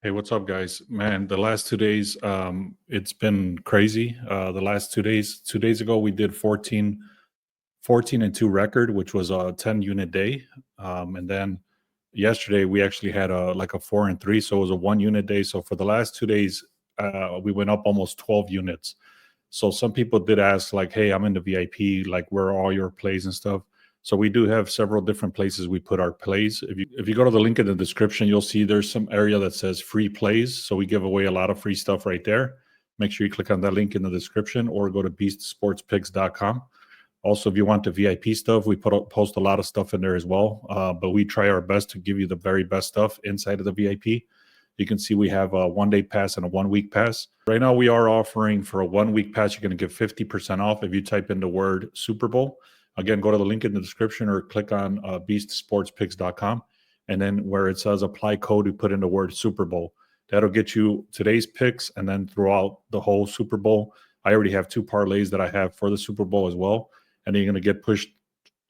Hey, what's up, guys? Man, the last 2 days, it's been crazy. The last 2 days, 2 days ago, we did 14 and 2 record, which was a 10 unit day. And then yesterday, we actually had a 4 and 3. So it was a 1 unit day. So for the last 2 days, we went up almost 12 units. So some people did ask, like, hey, I'm in the VIP, like, where are all your plays and stuff? So we do have several different places we put our plays. If you go to the link in the description, you'll see there's some area that says free plays. So we give away a lot of free stuff right there. Make sure you click on that link in the description or go to beastsportspicks.com. Also, if you want the VIP stuff, we post a lot of stuff in there as well. But we try our best to give you the very best stuff inside of the VIP. You can see we have a 1 day pass and a 1 week pass. Right now, we are offering for a 1 week pass, you're going to get 50% off if you type in the word Super Bowl. Again, go to the link in the description or click on beastsportspicks.com. And then where it says apply code, you put in the word Super Bowl. That'll get you today's picks and then throughout the whole Super Bowl. I already have 2 parlays that I have for the Super Bowl as well. And then you're going to get pushed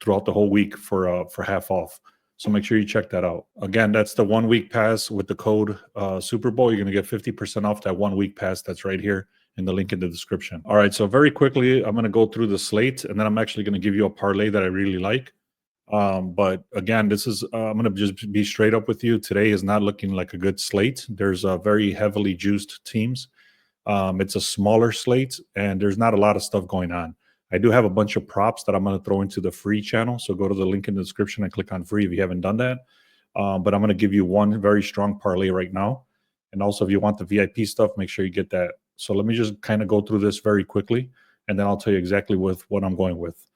throughout the whole week for half off. So make sure you check that out. Again, that's the 1 week pass with the code Super Bowl. You're going to get 50% off that 1 week pass that's right here in the link in the description. All right, so very quickly, I'm going to go through the slate, and then I'm actually going to give you a parlay that I really like. But again, this is I'm going to just be straight up with you. Today is not looking like a good slate. There's very heavily juiced teams. It's a smaller slate, and there's not a lot of stuff going on. I do have a bunch of props that I'm going to throw into the free channel. So go to the link in the description and click on free if you haven't done that. But I'm going to give you one very strong parlay right now. And also, if you want the VIP stuff, make sure you get that. So let me just kind of go through this very quickly, and then I'll tell you exactly with what I'm going with.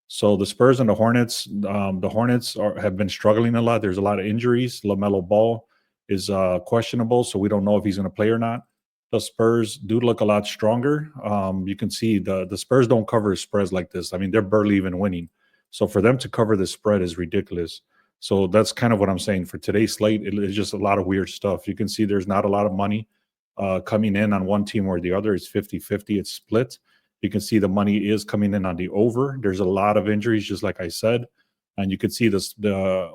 So the Spurs and the Hornets have been struggling a lot. There's a lot of injuries. LaMelo Ball is questionable, so we don't know if he's going to play or not. The Spurs do look a lot stronger. You can see the Spurs don't cover spreads like this. I mean, they're barely even winning. So for them to cover the spread is ridiculous. So that's kind of what I'm saying. For today's slate, it's just a lot of weird stuff. You can see there's not a lot of money coming in on one team or the other. It's 50-50. It's split. You can see the money is coming in on the over. There's a lot of injuries, just like I said. And you can see the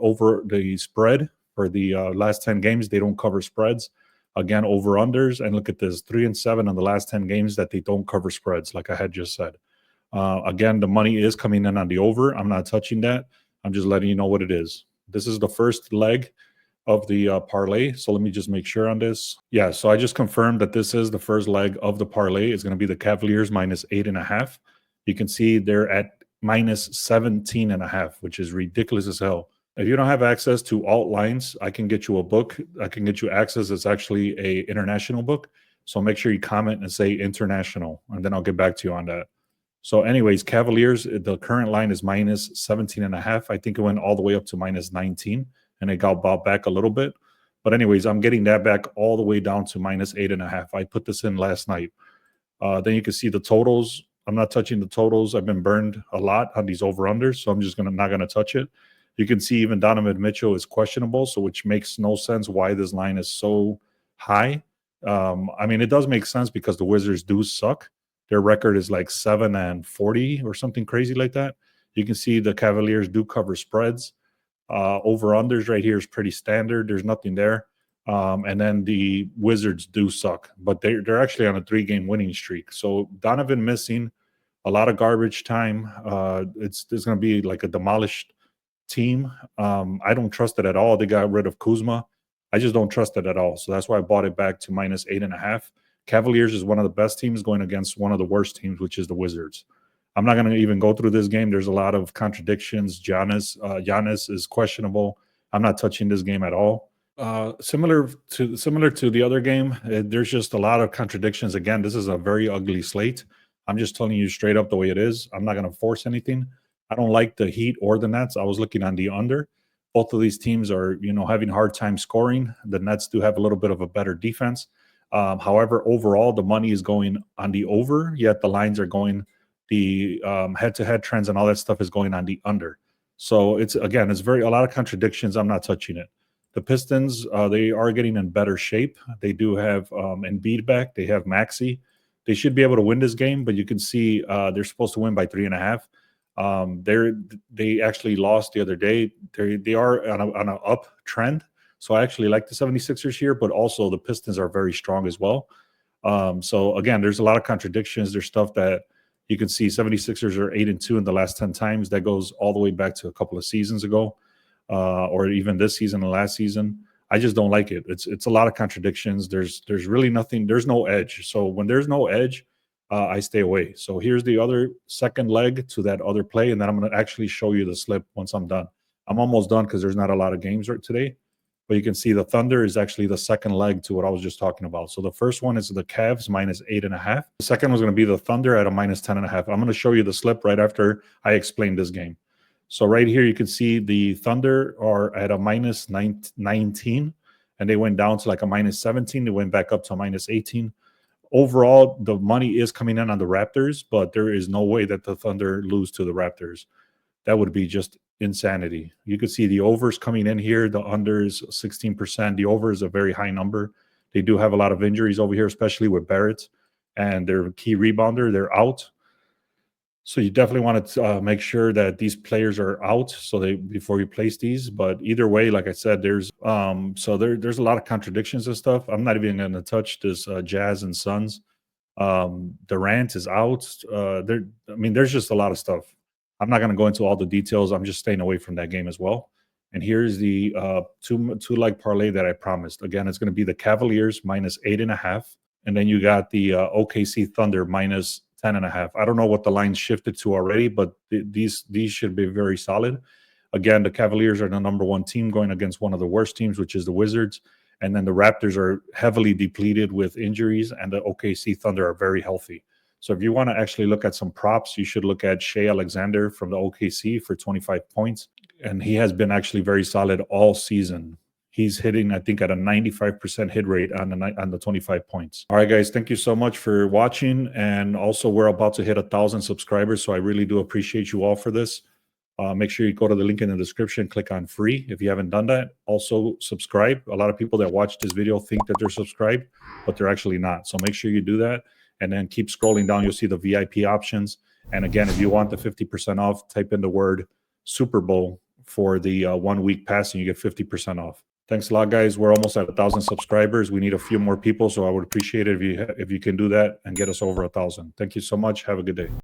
spread for the last 10 games. They don't cover spreads. Again, over-unders. And look at this, 3 and 7 in the last 10 games that they don't cover spreads, like I had just said. Again, the money is coming in on the over. I'm not touching that. I'm just letting you know what it is. This is the first leg of the parlay. So let me just make sure on this. Yeah, so I just confirmed that this is the first leg of the parlay. It's going to be the Cavaliers minus 8.5. You can see they're at minus 17.5, which is ridiculous as hell. If you don't have access to alt lines, I can get you a book. I can get you access. It's actually a international book. So make sure you comment and say international, and then I'll get back to you on that. So anyways, Cavaliers, the current line is minus 17.5. I think it went all the way up to minus 19. And it got bought back a little bit. But anyways, I'm getting that back all the way down to minus 8.5. I put this in last night. Then you can see the totals. I'm not touching the totals. I've been burned a lot on these over-unders, so I'm just not going to touch it. You can see even Donovan Mitchell is questionable, so which makes no sense why this line is so high. I mean, it does make sense because the Wizards do suck. Their record is like 7-40 or something crazy like that. You can see the Cavaliers do cover spreads. Over-unders right here is pretty standard. There's nothing there. And then the Wizards do suck, but they're actually on a 3-game winning streak. So Donovan missing a lot of garbage time. It's going to be like a demolished team. I don't trust it at all. They got rid of Kuzma. I just don't trust it at all. So that's why I bought it back to minus 8.5. Cavaliers is one of the best teams going against one of the worst teams, which is the Wizards. I'm not going to even go through this game. There's a lot of contradictions. Giannis is questionable. I'm not touching this game at all. Similar to the other game, there's just a lot of contradictions. Again, this is a very ugly slate. I'm just telling you straight up the way it is. I'm not going to force anything. I don't like the Heat or the Nets. I was looking on the under. Both of these teams are, having a hard time scoring. The Nets do have a little bit of a better defense. However, overall, the money is going on the over, yet the lines are going the head-to-head trends and all that stuff is going on the under. So it's a lot of contradictions. I'm not touching it. The Pistons, they are getting in better shape. They do have Embiid back. They have Maxey. They should be able to win this game, but you can see they're supposed to win by 3.5. They actually lost the other day. They are on an uptrend. So I actually like the 76ers here, but also the Pistons are very strong as well. So again, there's a lot of contradictions. There's stuff that you can see 76ers are 8-2 in the last 10 times. That goes all the way back to a couple of seasons ago, or even this season and last season. I just don't like it. It's a lot of contradictions. There's really nothing. There's no edge. So when there's no edge, I stay away. So here's the other second leg to that other play, and then I'm going to actually show you the slip once I'm done. I'm almost done because there's not a lot of games right today. But you can see the Thunder is actually the second leg to what I was just talking about. So the first one is the Cavs minus 8.5. The second was going to be the Thunder at a minus 10.5. I'm going to show you the slip right after I explain this game. So right here, you can see the Thunder are at a minus 19, and they went down to like a minus 17. They went back up to a minus 18. Overall, the money is coming in on the Raptors, but there is no way that the Thunder lose to the Raptors. That would be just insanity. You could see the overs coming in here. The unders 16%. The over is a very high number. They do have a lot of injuries over here, especially with Barrett and their key rebounder. They're out. So you definitely want to make sure that these players are out before you place these. But either way, like I said, there's a lot of contradictions and stuff. I'm not even going to touch this Jazz and Suns. Durant is out. There's just a lot of stuff. I'm not going to go into all the details. I'm just staying away from that game as well. And here's the two-leg parlay that I promised. Again, it's going to be the Cavaliers minus 8.5, and then you got the OKC Thunder minus 10.5. I don't know what the line shifted to already, but these should be very solid. Again, the Cavaliers are the number one team going against one of the worst teams, which is the Wizards. And then the Raptors are heavily depleted with injuries, and the OKC Thunder are very healthy. So if you want to actually look at some props, you should look at Shea Alexander from the OKC for 25 points. And he has been actually very solid all season. He's hitting, I think, at a 95% hit rate on the 25 points. All right, guys, thank you so much for watching. And also, we're about to hit 1,000 subscribers, so I really do appreciate you all for this. Make sure you go to the link in the description, click on free if you haven't done that. Also, subscribe. A lot of people that watch this video think that they're subscribed, but they're actually not. So make sure you do that. And then keep scrolling down. You'll see the VIP options. And again, if you want the 50% off, type in the word Super Bowl for the 1 week pass, and you get 50% off. Thanks a lot, guys. We're almost at 1,000 subscribers. We need a few more people, so I would appreciate it if you can do that and get us over 1,000. Thank you so much. Have a good day.